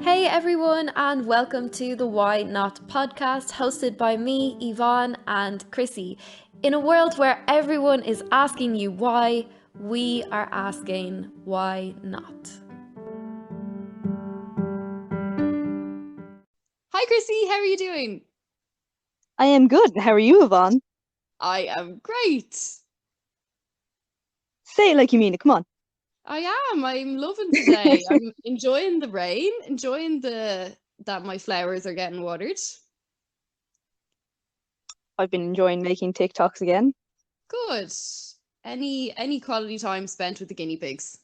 Hey everyone, and welcome to the Why Not podcast, hosted by me, Yvonne, and Chrissy. In a world where everyone is asking you why, we are asking why not. Hi Chrissy, how are you doing? I am good. How are you, Yvonne? I am great. Say it like you mean it. Come on. I'm loving today. I'm enjoying the rain, enjoying that my flowers are getting watered. I've been enjoying making TikToks again. Good. Any quality time spent with the guinea pigs?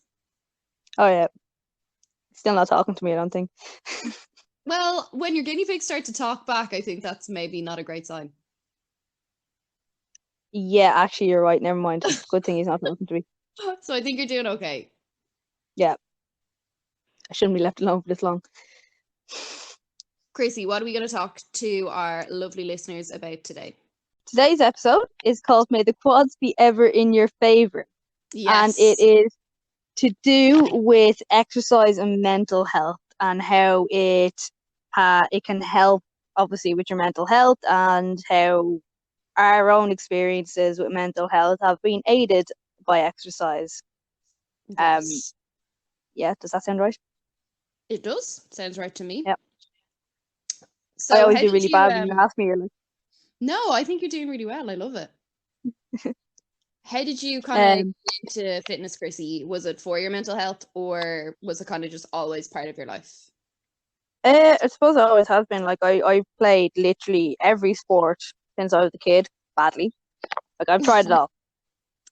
Oh yeah. Still not talking to me, I don't think. Well, when your guinea pigs start to talk back, I think that's maybe not a great sign. Yeah, actually you're right. Never mind. Good thing he's not talking to me. So I think you're doing okay. Yeah. I shouldn't be left alone for this long. Chrissy, what are we going to talk to our lovely listeners about today? Today's episode is called May the Quads Be Ever in Your Favour. And it Yes. is to do with exercise and mental health and how it can help obviously with your mental health and how our own experiences with mental health have been aided by exercise. Yes. Yeah, does that sound right? It does. Sounds right to me. Yeah. I So always how do did really you bad when you ask me. You're like, No, I think you're doing really well. I love it. How did you kind of um, get into fitness, Chrissy? Was it for your mental health or was it kind of just always part of your life? I suppose it always has been. Like I played literally every sport since I was a kid, badly. Like I've tried it all.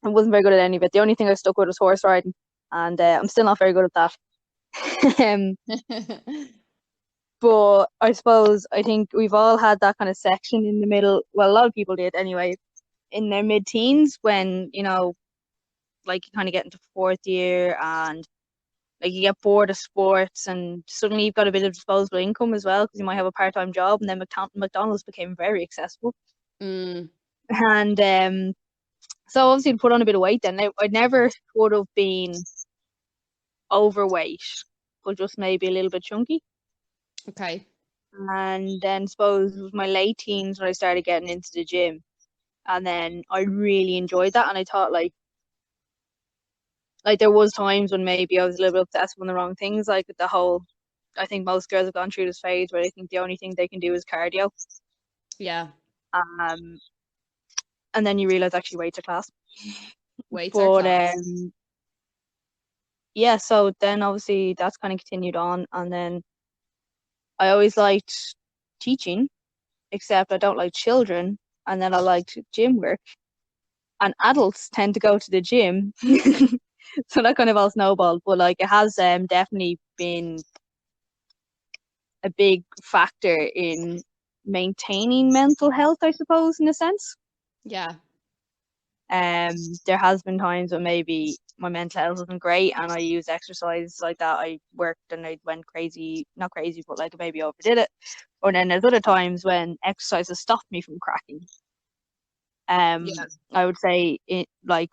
I wasn't very good at any of it. The only thing I stuck with was horse riding, and I'm still not very good at that. But I suppose I think we've all had that kind of section in the middle. Well, a lot of people did anyway, in their mid-teens when like you kind of get into fourth year and like you get bored of sports and suddenly you've got a bit of disposable income as well because you might have a part-time job, and then McDonald's became very accessible. Mm, And so obviously to put on a bit of weight then. I never would have been overweight, but just maybe a little bit chunky. okay. And then suppose it was my late teens when I started getting into the gym, and then I really enjoyed that, and I thought like there was times when maybe I was a little bit obsessed with the wrong things, like the whole, I think most girls have gone through this phase where they think the only thing they can do is cardio. Yeah. Um, and then you realize actually weights are class. Weights are But class. yeah, so then obviously that's kind of continued on, and then I always liked teaching, except I don't like children, and then I liked gym work, and adults tend to go to the gym. So that kind of all snowballed, but like it has definitely been a big factor in maintaining mental health, I suppose, in a sense. Yeah. There has been times when maybe my mental health wasn't great and I used exercise like that. I worked and I went crazy, not crazy, but like maybe overdid it. Or then there's other times when exercise has stopped me from cracking. Yeah. I would say it like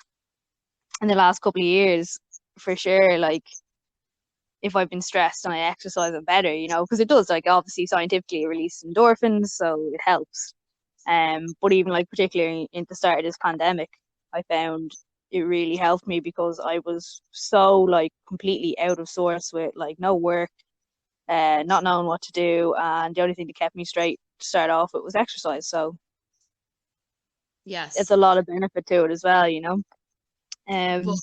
in the last couple of years, for sure, like if I've been stressed and I exercise, I'm better, because it does, like obviously scientifically it releases endorphins, so it helps. But even like particularly in the start of this pandemic, I found it really helped me because I was so like completely out of sorts with like no work, not knowing what to do, and the only thing that kept me straight to start off with was exercise. So it's Yes. a lot of benefit to it as well, But Um,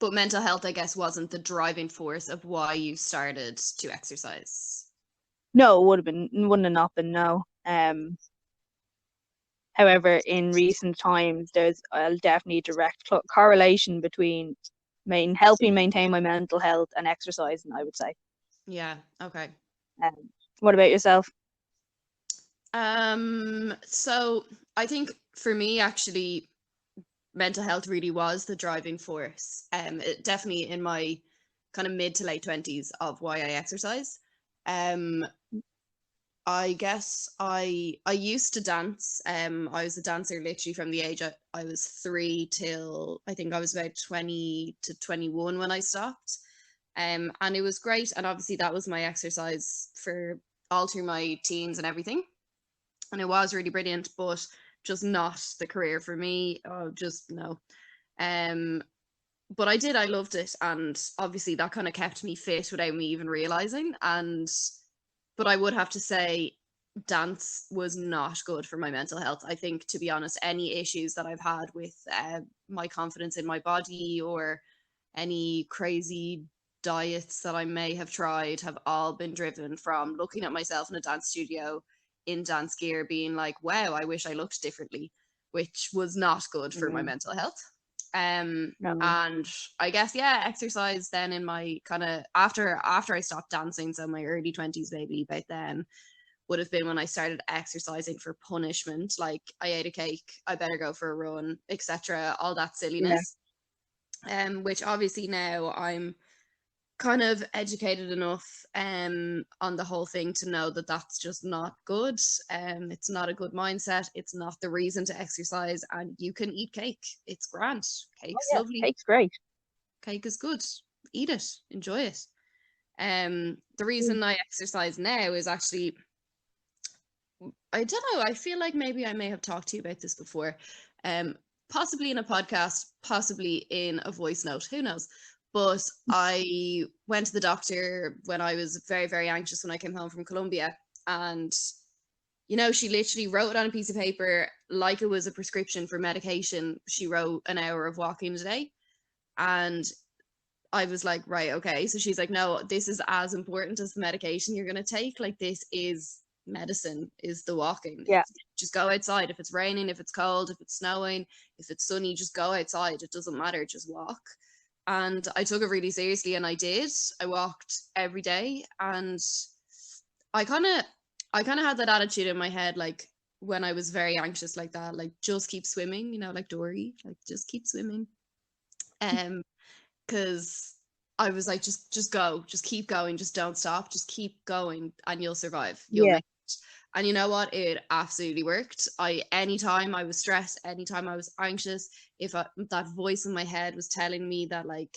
but mental health, I guess, wasn't the driving force of why you started to exercise. no, it wouldn't have not been no. However, in recent times, there's a definitely direct correlation between helping maintain my mental health and exercising, I would say. Yeah. Okay. What about yourself? So I think for me, actually, mental health really was the driving force. Definitely in my kind of mid to late 20s of why I exercise. Um, I guess I used to dance. I was a dancer literally from the age I was 3 till I think I was about 20 to 21 when I stopped. And it was great. And obviously that was my exercise for all through my teens and everything. And it was really brilliant, but just not the career for me. Oh, just no. But I loved it. And obviously that kind of kept me fit without me even realizing. But I would have to say dance was not good for my mental health. I think, to be honest, any issues that I've had with my confidence in my body, or any crazy diets that I may have tried, have all been driven from looking at myself in a dance studio in dance gear, being like, wow, I wish I looked differently, which was not good for my mental health. No. And I guess, yeah, exercise then in my kind of after I stopped dancing, so my early 20s maybe, about then would have been when I started exercising for punishment. Like, I ate a cake, I better go for a run, etc., all that Yeah. silliness. Which obviously now I'm kind of educated enough on the whole thing to know that that's just not good. It's not a good mindset. It's not the reason to exercise. And you can eat cake. It's grand. Oh Cake's yeah, lovely. cake's great. Cake is good. Eat it. Enjoy it. The reason I exercise now is actually, I don't know, I feel like maybe I may have talked to you about this before. Possibly in a podcast, possibly in a voice note, who knows? But I went to the doctor when I was very, very anxious when I came home from Colombia. And, you know, she literally wrote it on a piece of paper like it was a prescription for medication. She wrote an hour of walking a day. And I was like, right, okay. So she's like, no, this is as important as the medication you're going to take. Like, this is medicine, is the walking. Yeah. Just go outside. If it's raining, if it's cold, if it's snowing, if it's sunny, just go outside. It doesn't matter. Just walk. And I took it really seriously, and I did. I walked every day, and I kind of had that attitude in my head, like when I was very anxious like that, like, just keep swimming, you know, like Dory, like, just keep swimming. Because I was like, just go, just keep going, just don't stop, just keep going, and you'll survive. You'll Yeah. make it. And you know what? It absolutely worked. Anytime I was stressed, anytime I was anxious, if that voice in my head was telling me that, like,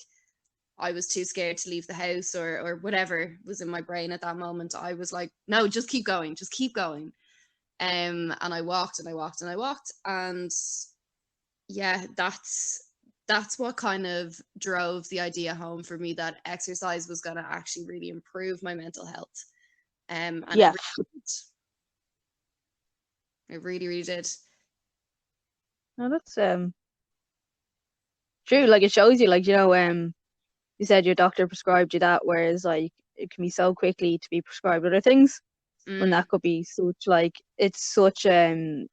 I was too scared to leave the house, or whatever was in my brain at that moment, I was like, no, just keep going, just keep going. And I walked and I walked and I walked, and yeah, that's what kind of drove the idea home for me that exercise was going to actually really improve my mental health. And Yeah. it really, really did. No, that's true. Like, it shows you, like, you know, you said your doctor prescribed you that, whereas, like, it can be so quickly to be prescribed other things, when that could be such, like, it's such a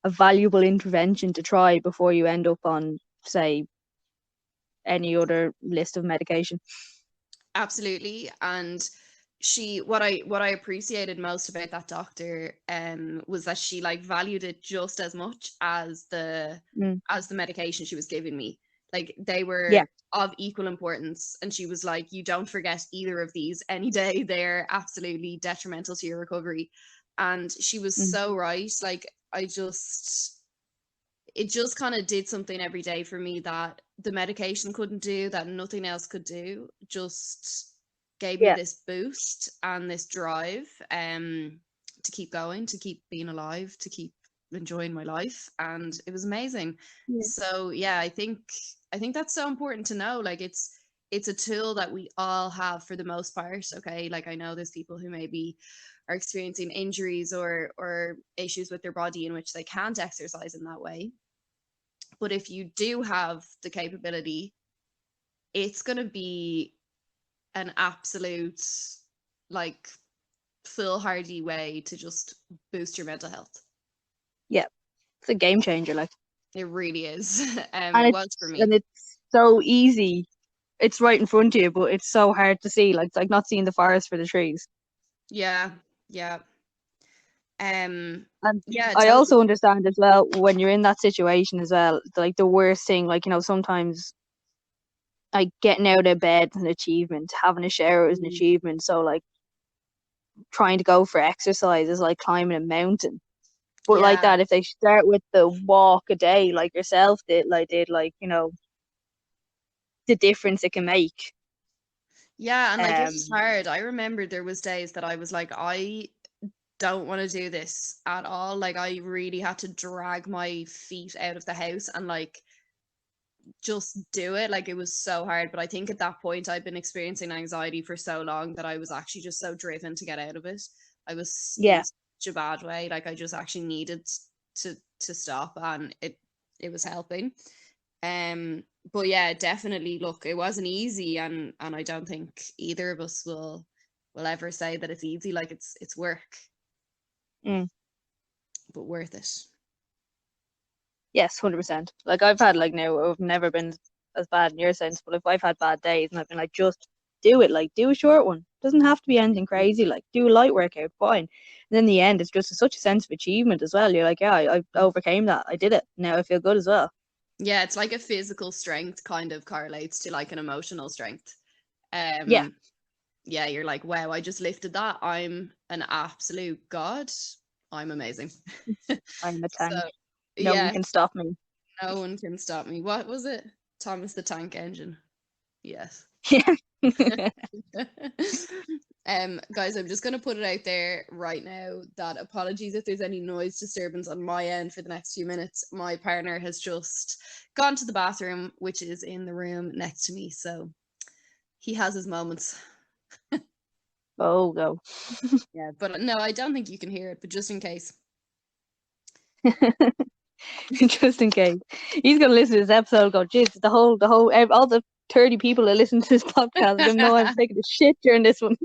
valuable intervention to try before you end up on, say, any other list of medication. Absolutely. And what I appreciated most about that doctor was that she, like, valued it just as much as the medication she was giving me. Like, they were Yeah. of equal importance, and she was like, you don't forget either of these any day. They're absolutely detrimental to your recovery. And she was so right. Like, it just kind of did something every day for me that the medication couldn't do, that nothing else could do. Just gave me Yeah. this boost and this drive to keep going, to keep being alive, to keep enjoying my life. And it was amazing. Yeah. So yeah, I think that's so important to know. Like, it's a tool that we all have for the most part. Okay, like, I know there's people who maybe are experiencing injuries or issues with their body in which they can't exercise in that way. But if you do have the capability, it's going to be an absolute, like, foolhardy way to just boost your mental health. Yeah. It's a game changer, like. It really is. And It was for me. And it's so easy. It's right in front of you, but it's so hard to see. Like, it's like not seeing the forest for the trees. Yeah, yeah. And Yeah, I totally. also understand as well, when you're in that situation as well, like, the worst thing, like, you know, sometimes, like, getting out of bed is an achievement, having a shower is an achievement. So, like, trying to go for exercise is like climbing a mountain. But like Yeah. that, if they start with the walk a day, like yourself did, like, you know, the difference it can make. Yeah, and like it was Um, hard. I remember there was days that I was like, I don't want to do this at all. Like I really had to drag my feet out of the house and like just do it. Like it was so hard. But I think at that point I'd been experiencing anxiety for so long that I was actually just so driven to get out of it. I was in yeah, such a bad way. Like I just actually needed to stop, and it was helping. Um, but yeah, definitely look, it wasn't easy, and I don't think either of us will ever say that it's easy. Like it's work, mm, but worth it. yes, 100%. Like I've had like now, I've never been as bad in your sense, but if I've had bad days and I've been like, just do it, like do a short one. Doesn't have to be anything crazy. Like do a light workout, fine. And in the end, it's just such a sense of achievement as well. You're like, yeah, I overcame that. I did it. Now I feel good as well. Yeah, it's like a physical strength kind of correlates to like an emotional strength. Yeah, Um, yeah, you're like, wow, I just lifted that. I'm an absolute god. I'm amazing. I'm a So tank. No one yeah, can stop me. no one can stop me. What was it? Thomas the Tank Engine. Yes. Yeah. Guys, I'm just gonna put it out there right now that apologies if there's any noise disturbance on my end for the next few minutes. My partner has just gone to the bathroom, which is in the room next to me, so he has his moments. Oh, go. Yeah, but no, I don't think you can hear it, but just in case. Just in case. He's gonna listen to this episode and go, jeez, all the 30 people that listen to this podcast are gonna know I was taking a shit during this one.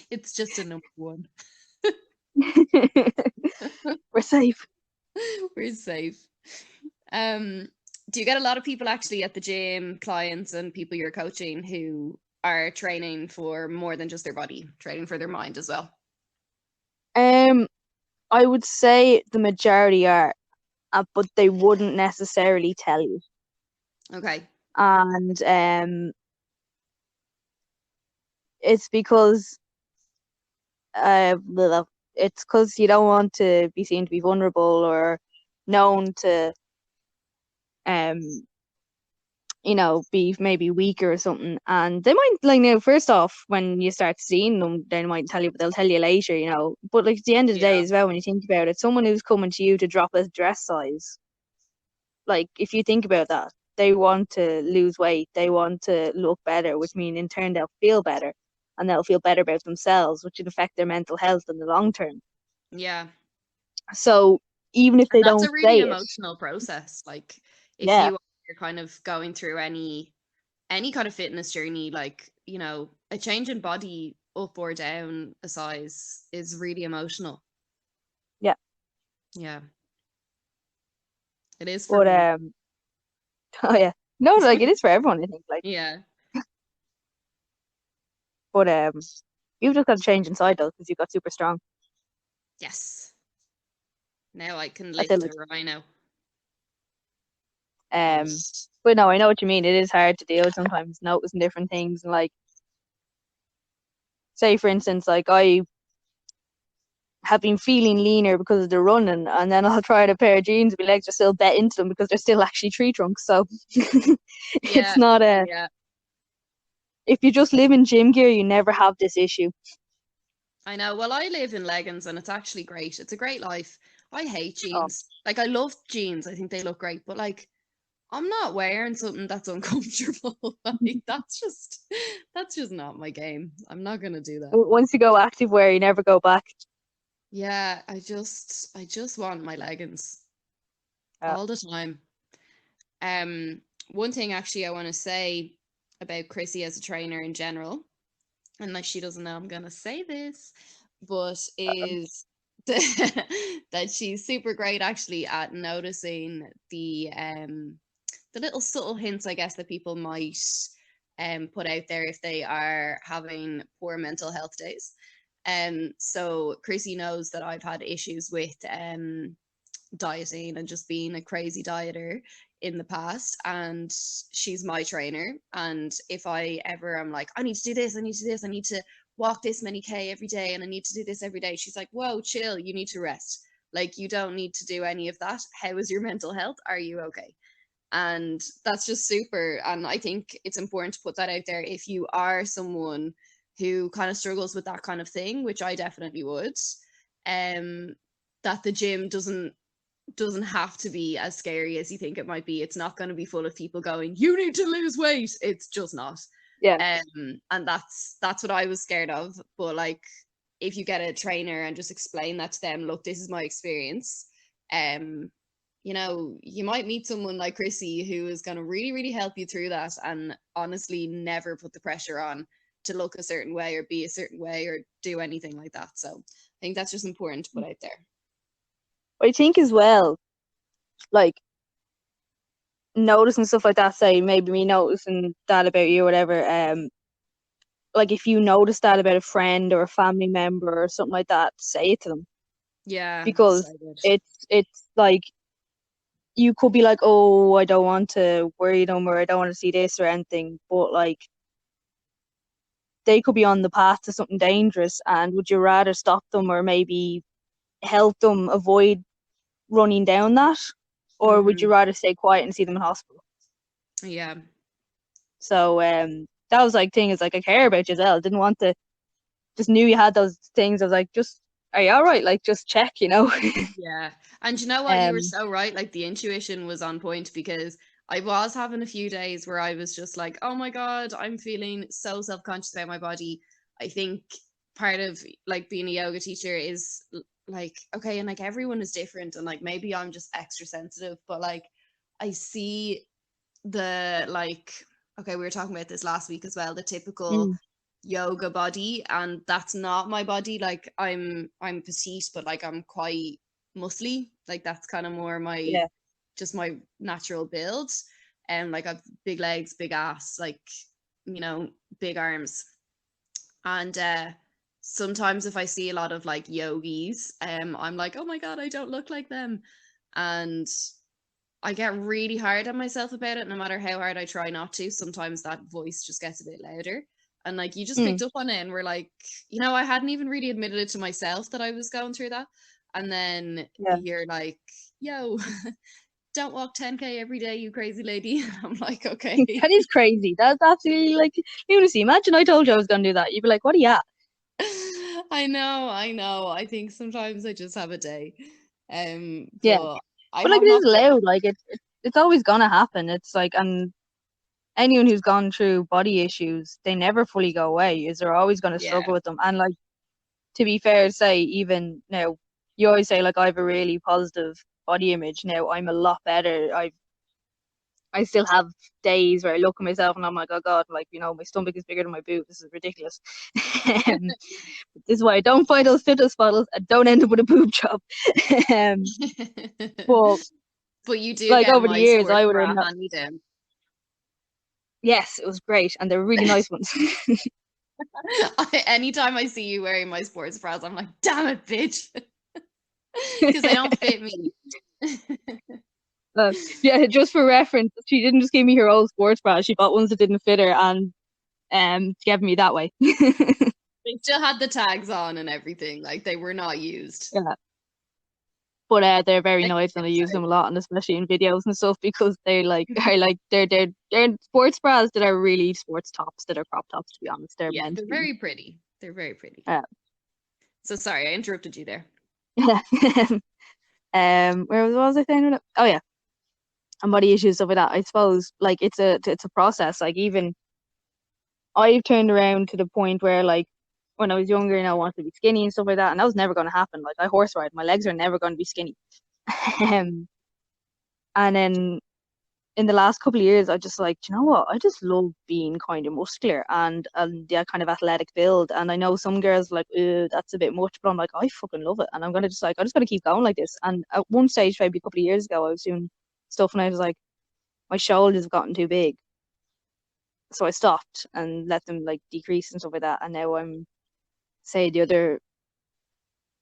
It's just a number one. We're safe. We're safe. Do you get a lot of people actually at the gym, clients and people you're coaching who are training for more than just their body, training for their mind as well? I would say the majority are, but they wouldn't necessarily tell you. Okay. And it's because it's because you don't want to be seen to be vulnerable or known to um be maybe weaker or something. And they might, like, first off, when you start seeing them, they might tell you, but they'll tell you later, But like at the end of the day Yeah. as well, when you think about it, someone who's coming to you to drop a dress size, like if you think about that, they want to lose weight, they want to look better, which means in turn they'll feel better, and they'll feel better about themselves, which will affect their mental health in the long term. Yeah. So even if And they that's don't a really say it, emotional process. Like if yeah, you are kind of going through any kind of fitness journey, like, a change in body up or down a size is really emotional. yeah. Yeah. It is for But me. oh yeah, no, like it is for everyone, I think. Like, Yeah. but you've just got to change inside though, because you got super strong. Yes. Now I can I feel lift a like, rhino. And um, but no, I know what you mean. It is hard to deal with sometimes, noticing different things, and like, say for instance, like I have been feeling leaner because of the running, and then I'll try on a pair of jeans and my legs are still bet into them because they're still actually tree trunks. So it's yeah, not yeah, if you just live in gym gear, you never have this issue. I know. Well, I live in leggings and it's actually great. It's a great life. I hate Oh, jeans. Like I love jeans. I think they look great, but like I'm not wearing something that's uncomfortable. Like that's just not my game. I'm not gonna do that. once you go active wear, you never go back. Yeah, I just want my leggings Yeah. all the time. Um, one thing actually I want to say about Chrissy as a trainer in general, and like she doesn't know I'm gonna say this, but is that she's super great actually at noticing the little subtle hints, I guess, that people might put out there if they are having poor mental health days. So Chrissy knows that I've had issues with dieting and just being a crazy dieter in the past, and she's my trainer. And if I ever am like, I need to do this, I need to do this, I need to walk this many K every day, and I need to do this every day, she's like, whoa, chill, you need to rest. Like, you don't need to do any of that. How is your mental health? Are you okay? And that's just super. And I think it's important to put that out there if you are someone who kind of struggles with that kind of thing, which I definitely would. That the gym doesn't have to be as scary as you think it might be. It's not going to be full of people going, "You need to lose weight." It's just not. Yeah. And that's what I was scared of. But like, if you get a trainer and just explain that to them, look, this is my experience. You know, you might meet someone like Chrissy who is going to really, really help you through that, and honestly never put the pressure on to look a certain way or be a certain way or do anything like that. So I think that's just important to put out there. I think as well, like noticing stuff like that, say maybe me noticing that about you or whatever, like if you notice that about a friend or a family member or something like that, say it to them. Yeah, Because so good. it's like you could be like, oh, I don't want to worry them or I don't want to see this or anything, but like they could be on the path to something dangerous, and would you rather stop them or maybe help them avoid running down that, or would you rather stay quiet and see them in hospital? Yeah. So that was like thing is like I care about you as well. Didn't want to, just knew you had those things. I was like, just are you all right? Like just check, you know. Yeah. And you know what? You were so right. Like the intuition was on point, because I was having a few days where I was just like, oh my God, I'm feeling so self-conscious about my body. I think part of like being a yoga teacher is like, okay, and like everyone is different, and like maybe I'm just extra sensitive, but like I see the like, okay, we were talking about this last week as well, the typical yoga body, and that's not my body. Like I'm petite, but like I'm quite muscly. Like that's kind of more my Yeah. just my natural build. And like I've big legs, big ass, like, you know, big arms. And sometimes if I see a lot of like yogis, I'm like, oh my God, I don't look like them. And I get really hard on myself about it, no matter how hard I try not to. Sometimes that voice just gets a bit louder. And like you just picked up on it and we're like, you know, I hadn't even really admitted it to myself that I was going through that. And then Yeah. you're like, yo, don't walk 10K every day, you crazy lady. I'm like, okay. That is crazy. That's absolutely like lunacy. Imagine I told you I was gonna do that. You'd be like, what are you at? I know. I think sometimes I just have a day. Yeah. But I But like have it is not felt allowed. Like it's always gonna happen. It's like, and anyone who's gone through body issues, they never fully go away. Is they're always gonna yeah. struggle with them. And like, to be fair, say even now, you always say like I have a really positive body image. Now I'm a lot better. I still have days where I look at myself and I'm like, oh God, like, you know, my stomach is bigger than my boob. This is ridiculous. um, this is why I don't buy those fitness bottles and don't end up with a boob job. um, but But you do like get over the my years, sports I would have bra hand me down. yes, it was great, and they're really nice ones. Anytime I see you wearing my sports bras, I'm like, damn it, bitch. Because they don't fit me. Yeah, just for reference, she didn't just give me her old sports bra. She bought ones that didn't fit her and gave me that way. They still had the tags on and everything. Like they were not used. Yeah. But they're very Like, nice and I use them a lot, and especially in videos and stuff, because they like are like they're sports bras that are really sports tops, that are crop tops, to be honest. They're yeah, meant they're to be. very pretty. They're very pretty. Yeah. So sorry, I interrupted you there. Where was I saying it? Oh yeah. And body issues, stuff like that. I suppose like it's a process. Like even I've turned around to the point where like when I was younger and I wanted to be skinny and stuff like that, and that was never going to happen. Like I horse ride, my legs are never going to be skinny. And then in the last couple of years, I just like, do you know what? I just love being kind of muscular and that kind of athletic build. And I know some girls are like, that's a bit much, but I'm like, I fucking love it, and I'm gonna just like, I'm just gonna keep going like this. And at one stage, maybe a couple of years ago, I was doing stuff and I was like, my shoulders have gotten too big, so I stopped and let them like decrease and stuff like that. And now I'm, say, the other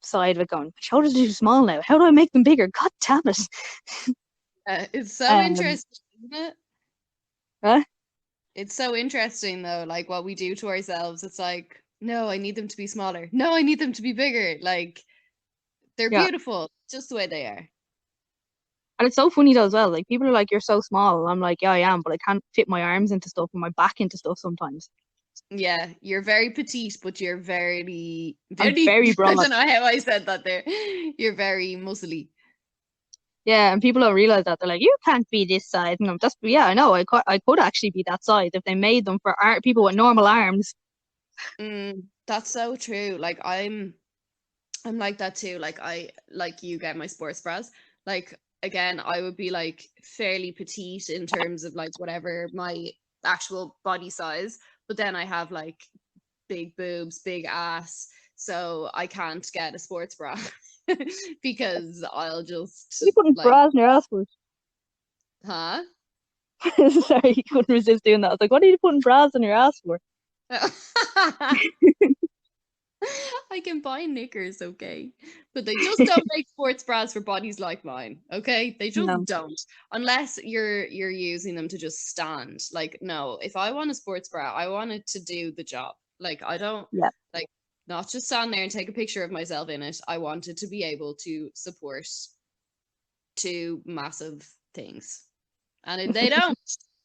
side of it, going, my shoulders are too small now. How do I make them bigger? God damn it! It's so Um, interesting, isn't it? huh? It's so interesting though, like what we do to ourselves. It's like, no, I need them to be smaller. No, I need them to be bigger. Like they're Yeah. beautiful, just the way they are. And it's so funny though as well. Like people are like, "You're so small." And I'm like, "Yeah, I am, but I can't fit my arms into stuff and my back into stuff sometimes." Yeah, you're very petite, but you're very, I'm very, very I broad. don't know how I said that there. You're very muscly. Yeah, and people don't realize that. They're like, "You can't be this size." And I'm just, yeah, I know. I could actually be that size if they made them for people with normal arms. That's so true. Like I'm like that too. Like I like you get my sports bras. Like again, I would be like fairly petite in terms of like whatever my actual body size, but then I have like big boobs, big ass, so I can't get a sports bra because I'll just You putting like, bras in your ass for? huh? Sorry, you couldn't resist doing that. I was like, "What are you putting bras in your ass for?" I can buy knickers, okay? But they just don't make sports bras for bodies like mine, okay? They just No. don't. Unless you're using them to just stand. Like, no, if I want a sports bra, I want it to do the job. Like, I don't Yeah. like not just stand there and take a picture of myself in it. I want it to be able to support two massive things. And they don't.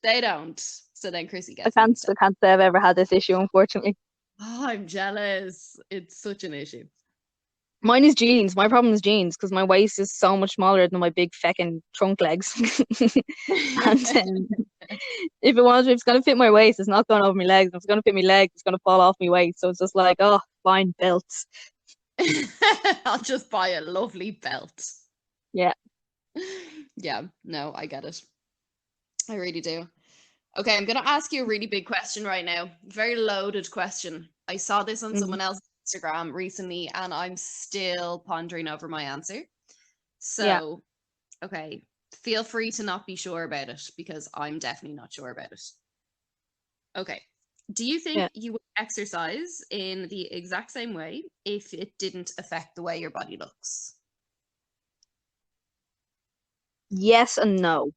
They don't. So then Chrissy I gets them can't instead. I can't say I've ever had this issue, unfortunately. Oh, I'm jealous. It's such an issue. Mine is jeans. My problem is jeans because my waist is so much smaller than my big feckin' trunk legs. And if it's gonna fit my waist, it's not going over my legs. If it's gonna fit my legs, it's gonna fall off my waist. So it's just like, oh, fine, belts. I'll just buy a lovely belt. Yeah. Yeah, no, I get it. I really do. Okay, I'm going to ask you a really big question right now. Very loaded question. I saw this on Mhm. someone else's Instagram recently and I'm still pondering over my answer. Yeah. So, okay, feel free to not be sure about it because I'm definitely not sure about it. Okay. Do you think Yeah. you would exercise in the exact same way if it didn't affect the way your body looks? Yes and no.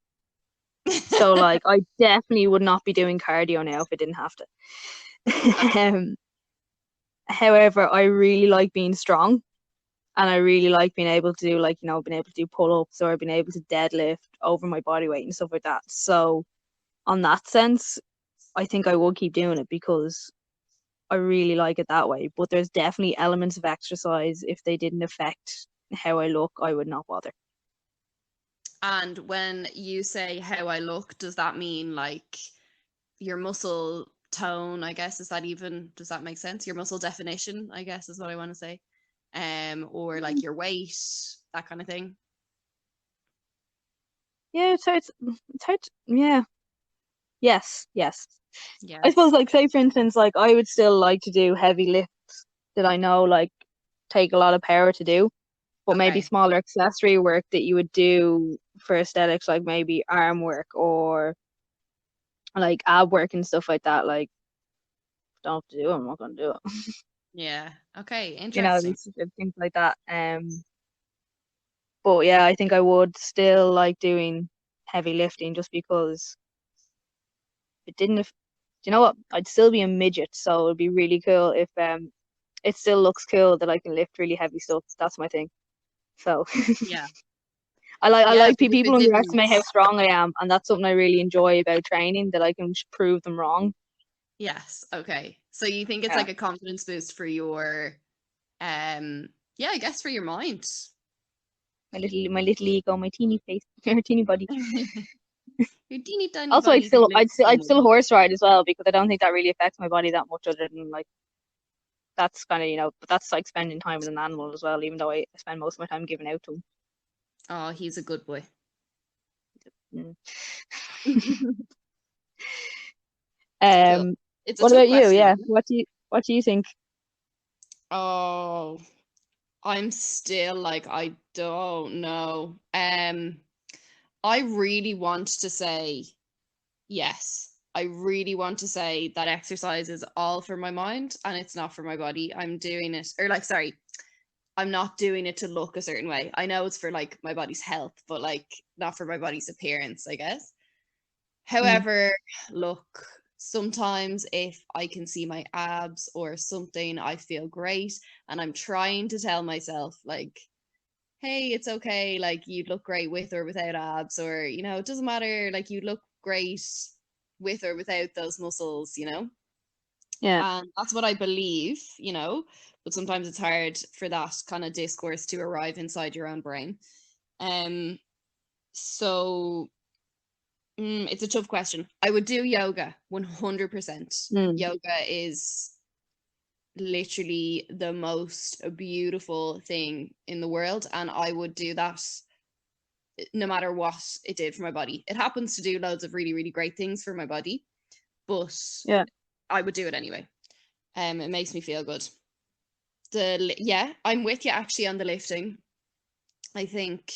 So like I definitely would not be doing cardio now if I didn't have to. um, However, I really like being strong and I really like being able to do like, being able to do pull-ups or being able to deadlift over my body weight and stuff like that. So on that sense, I think I will keep doing it because I really like it that way. But there's definitely elements of exercise, if they didn't affect how I look, I would not bother. And when you say how I look, does that mean like your muscle tone, I guess? Does that make sense? Your muscle definition, I guess, is what I want to say. Or like your weight, that kind of thing. Yeah, it's hard yeah. Yes, yes. I suppose Yes. like say for instance, like I would still like to do heavy lifts that I know like take a lot of power to do, but maybe Okay. smaller accessory work that you would do for aesthetics, like maybe arm work or like ab work and stuff like that. Like don't have to do it, I'm not gonna do it. Yeah. Okay. These Interesting. sort of things like that. But yeah, I think I would still like doing heavy lifting just because it didn't. Do you know what? I'd still be a midget, so it'd be really cool if it still looks cool that I can lift really heavy stuff. That's my thing. So Yeah. I Yeah, like but if people it didn't, underestimate how strong I am, and that's something I really enjoy about training, that I can prove them wrong. yes. Okay. So you think it's Yeah, like a confidence boost for your yeah, I guess for your mind. my little ego, my teeny face, or teeny body. Your teeny tiny Also, body can lift I'd still anyone. horse ride as well because I don't think that really affects my body that much. Other than like that's kind of but that's like spending time with an animal as well. Even though I spend most of my time giving out to him. Oh, he's a good boy. Mm. Cool. Um, It's a what tough about you? question, Yeah, isn't it? what do you think? Oh, I'm still like I don't know. I really want to say yes. I really want to say that exercise is all for my mind and it's not for my body. I'm doing it, or like, sorry, I'm not doing it to look a certain way. I know it's for like my body's health, but like not for my body's appearance, I guess. Mm. However, look, sometimes if I can see my abs or something, I feel great. And I'm trying to tell myself, like, hey, it's okay, like you'd look great with or without abs, or it doesn't matter, like you look great with or without those muscles, Yeah. and that's what I believe, but sometimes it's hard for that kind of discourse to arrive inside your own brain. So it's a tough question. I would do yoga 100%. Mm. Yoga is literally the most beautiful thing in the world, and I would do that no matter what it did for my body. It happens to do loads of really, really great things for my body, but Yeah. I would do it anyway. It makes me feel good. I'm with you actually on the lifting. I think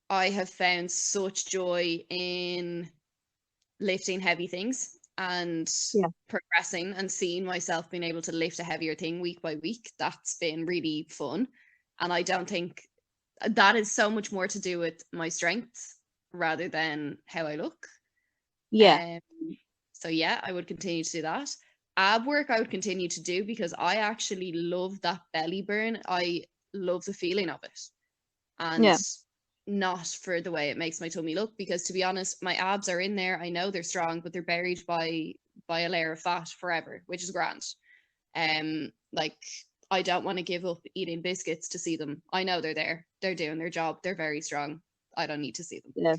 I have found such joy in lifting heavy things and Yeah. progressing and seeing myself being able to lift a heavier thing week by week. That's been really fun. And I don't think that is so much more to do with my strengths rather than how I look. Yeah. So yeah, I would continue to do that. Ab work I would continue to do because I actually love that belly burn. I love the feeling of it. And Yeah. not for the way it makes my tummy look, because to be honest, my abs are in there. I know they're strong, but they're buried by a layer of fat forever, which is grand. Like I don't want to give up eating biscuits to see them. I know they're there. They're doing their job. They're very strong. I don't need to see them. Yeah.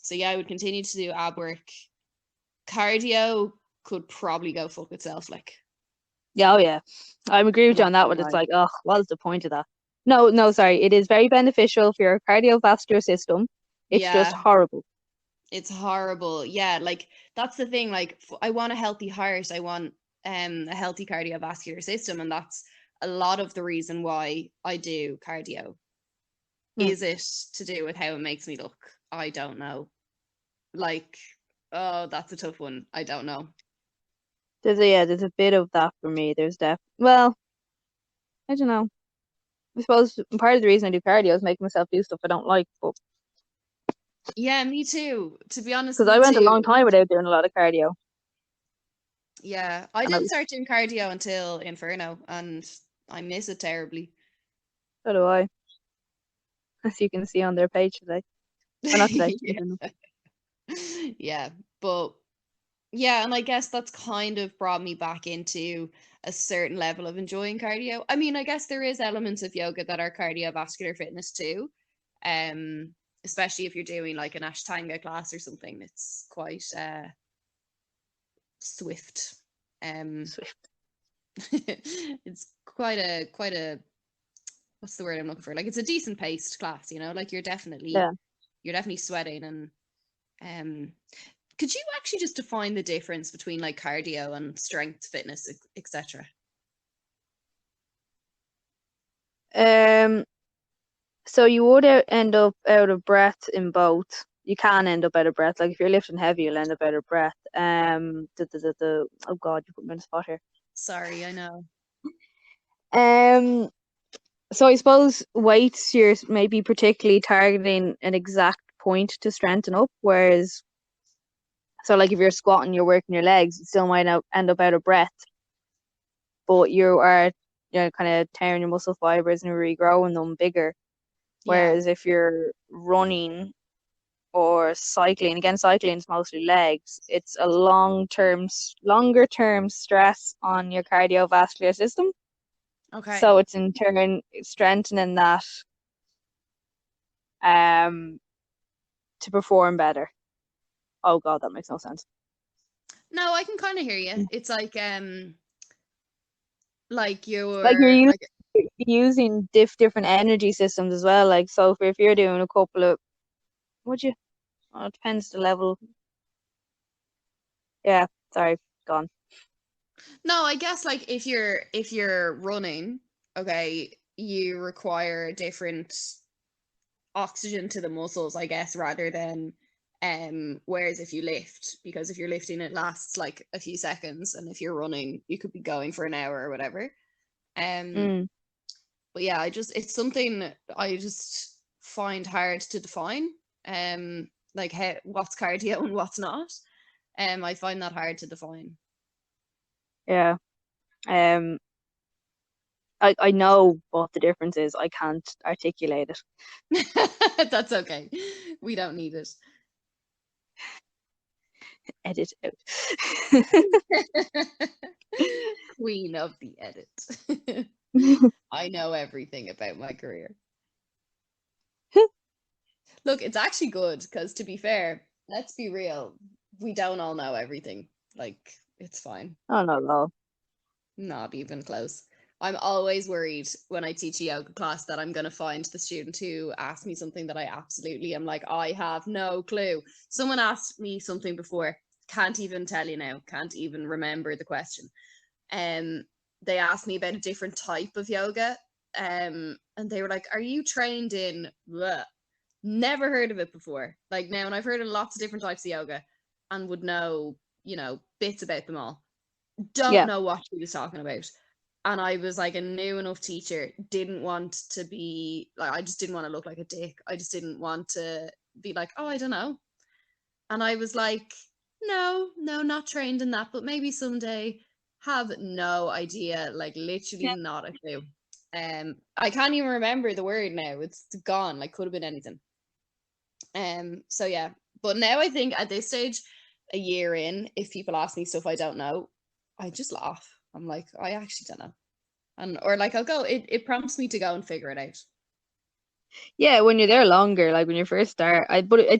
So yeah, I would continue to do ab work. Cardio could probably go fuck itself, like. Yeah. Oh yeah. I agree with you Not on that gonna one. It's lie. like, oh, what's the point of that? No, sorry. It is very beneficial for your cardiovascular system. It's just Yeah, horrible. it's horrible. Yeah, like that's the thing. Like I want a healthy heart. I want a healthy cardiovascular system, and that's a lot of the reason why I do cardio. Hmm. Is it to do with how it makes me look? I don't know. Like, oh, that's a tough one. I don't know. There's a bit of that for me. Well, I don't know. I suppose part of the reason I do cardio is making myself do stuff I don't like, but Yeah, me too. To be honest, because I me went a long too. time without doing a lot of cardio, Yeah, I and I didn't was, start doing cardio until Inferno, and I miss it terribly. so do I, as you can see on their page today, or not today. I Yeah. don't know. Yeah, but yeah, and I guess that's kind of brought me back into a certain level of enjoying cardio. I mean, I guess there is elements of yoga that are cardiovascular fitness too. Um, Especially if you're doing like an Ashtanga class or something, it's quite swift. Um, Swift. it's quite a what's the word I'm looking for? Like it's a decent paced class, like Yeah. you're definitely sweating. And um could you actually just define the difference between like cardio and strength fitness, etc.? Um. So you would end up out of breath in both. You can end up out of breath. Like if you're lifting heavy, you'll end up out of breath. Oh God, you put me on the spot here. Sorry, I know. Um. So I suppose weights, you're maybe particularly targeting an exact point to strengthen up, whereas so like if you're squatting, you're working your legs, you still might end up out of breath, but you are kind of tearing your muscle fibers and regrowing them bigger. Yeah. Whereas if you're running or cycling, again, cycling is mostly legs, it's a longer term stress on your cardiovascular system. Okay. So it's in turn strengthening that um to perform better. Oh God, that makes no sense. No, I can kind of hear you. It's like Like you're you're like using different energy systems as well. Like so, if you're doing a couple of, would you? Oh, it depends the level. Yeah, sorry, gone. no, I guess like if you're running, okay, you require different oxygen to the muscles, I guess, rather than whereas if you lift, because if you're lifting it lasts like a few seconds, and if you're running you could be going for an hour or whatever. um Mm, but yeah, it's something I just find hard to define, like what's cardio and what's not. I find that hard to define. yeah. Um, I know what the difference is. I can't articulate it. That's okay. We don't need it. Edit out. Queen of the edit. I know everything about my career. Look, it's actually good because, to be fair, let's be real, we don't all know everything. Like, it's fine. Oh, not at all. Not even close. I'm always worried when I teach a yoga class that I'm going to find the student who asks me something that I absolutely am like, I have no clue. Someone asked me something before, can't even tell you now, can't even remember the question. They asked me about a different type of yoga. And they were like, are you trained in blah? Never heard of it before. Like, now, and I've heard of lots of different types of yoga and would know, bits about them all. Don't know what she was talking about. And I was like a new enough teacher, didn't want to be like, I just didn't want to look like a dick. I just didn't want to be like, oh, I don't know. And I was like, no, not trained in that, but maybe someday. Have no idea, like literally not a clue. I can't even remember the word now. It's gone. Like, could have been anything. So yeah. But now I think at this stage, a year in, if people ask me stuff I don't know, I just laugh. I'm like, I actually don't know. Or like I'll go, it prompts me to go and figure it out. Yeah, when you're there longer, like when you first start,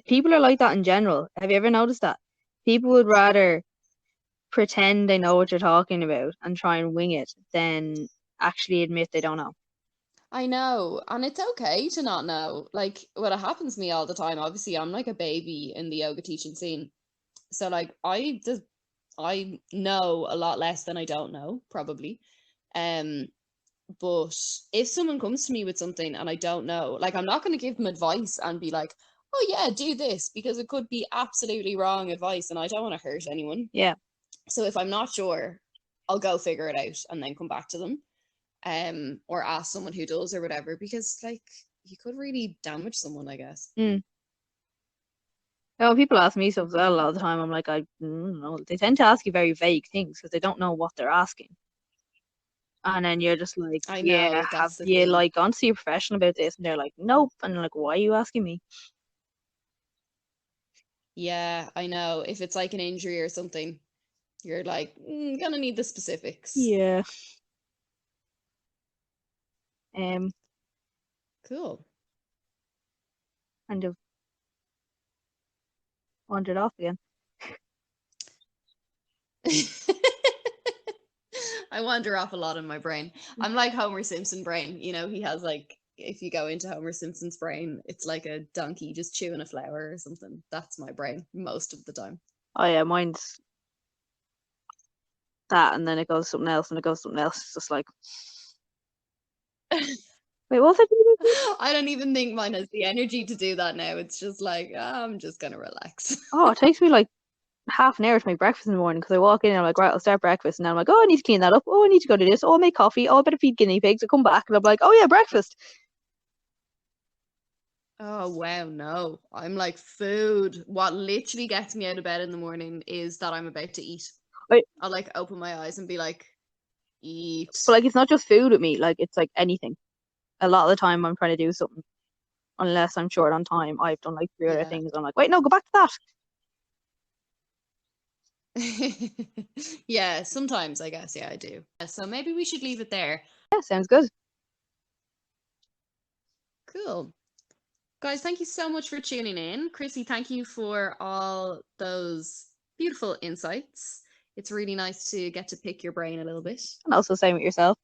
people are like that in general. Have you ever noticed that? People would rather pretend they know what you're talking about and try and wing it than actually admit they don't know. I know, and it's okay to not know. Like, what happens to me all the time, obviously, I'm like a baby in the yoga teaching scene. So like I know a lot less than I don't know, probably. But if someone comes to me with something and I don't know, like, I'm not going to give them advice and be like, oh yeah, do this, because it could be absolutely wrong advice and I don't want to hurt anyone. Yeah. So if I'm not sure, I'll go figure it out and then come back to them. Or ask someone who does or whatever, because like you could really damage someone, I guess. Oh, people ask me stuff as well a lot of the time. I'm like, I don't know. They tend to ask you very vague things because they don't know what they're asking. And then you're just like, I know, yeah, have that's the you thing. like gone to see a professional about this? And they're like, nope. And they're like, why are you asking me? Yeah, I know. If it's like an injury or something, you're like, gonna need the specifics. Yeah. Cool. Kind of wandered off again. I wander off a lot in my brain. I'm like Homer Simpson brain. You know, he has like, if you go into Homer Simpson's brain, it's like a donkey just chewing a flower or something. That's my brain most of the time. Oh yeah, mine's that, and then it goes something else, and it goes something else. It's just like, wait, what was I? I don't even think mine has the energy to do that now. It's just like, I'm just gonna relax. Oh, it takes me like half an hour to make breakfast in the morning because I walk in and I'm like, right, I'll start breakfast, and then I'm like, oh, I need to clean that up. Oh, I need to go to this. Oh, I'll make coffee. Oh, I better feed guinea pigs. I come back and I'm like, oh yeah, breakfast. Oh wow, no. I'm like, food. What literally gets me out of bed in the morning is that I'm about to eat. Right. I'll like open my eyes and be like, eat. But like, it's not just food with me. Like, it's like anything. A lot of the time, I'm trying to do something. Unless I'm short on time, I've done like 3 other things. I'm like, wait, no, go back to that. Yeah, sometimes I guess. Yeah, I do. So maybe we should leave it there. Yeah, sounds good. Cool. Guys, thank you so much for tuning in. Chrissy, thank you for all those beautiful insights. It's really nice to get to pick your brain a little bit. And also same with yourself.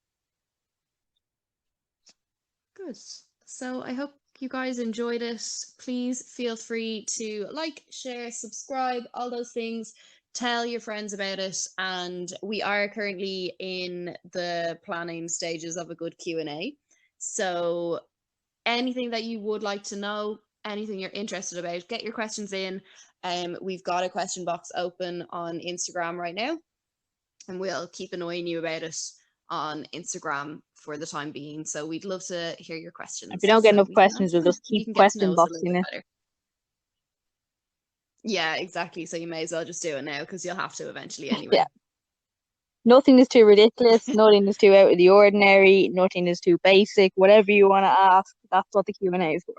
Good. So I hope you guys enjoyed it. Please feel free to like, share, subscribe, all those things. Tell your friends about it. And we are currently in the planning stages of a good Q&A. So anything that you would like to know, anything you're interested about, get your questions in. We've got a question box open on Instagram right now, and we'll keep annoying you about it on Instagram for the time being. So we'd love to hear your questions. If we don't get enough we questions, we'll just keep question boxing it. Yeah, exactly. So you may as well just do it now because you'll have to eventually anyway. Yeah. Nothing is too ridiculous. Nothing is too out of the ordinary. Nothing is too basic. Whatever you want to ask, that's what the Q&A is for.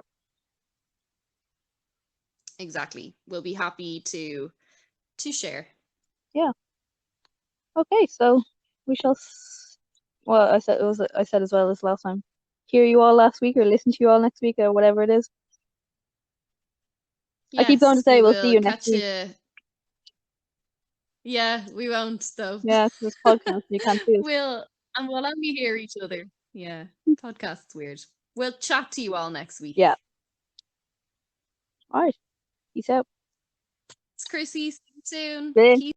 Exactly. We'll be happy to share. Yeah. Okay, so we shall. Well, I said as well as last time. Hear you all last week, or listen to you all next week, or whatever it is. I keep going to Yes, say we we'll see will you next catch week. you. Yeah, we won't though. Yeah, this podcast you can't see us. We'll only hear each other. Yeah, podcast's weird. We'll chat to you all next week. Yeah. All right. Peace out. It's Chrissy. See you soon. Bye. Peace.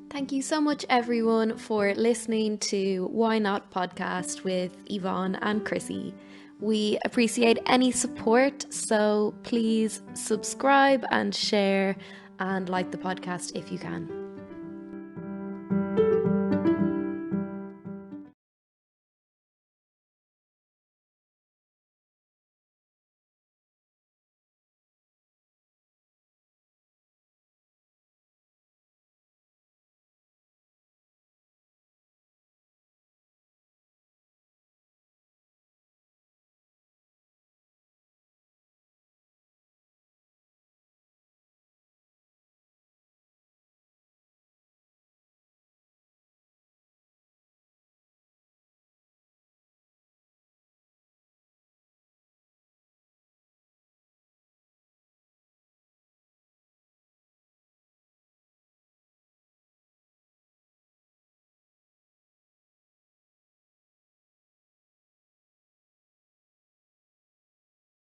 Thank you so much, everyone, for listening to Why Not podcast with Yvonne and Chrissy. We appreciate any support, so please subscribe and share and like the podcast if you can.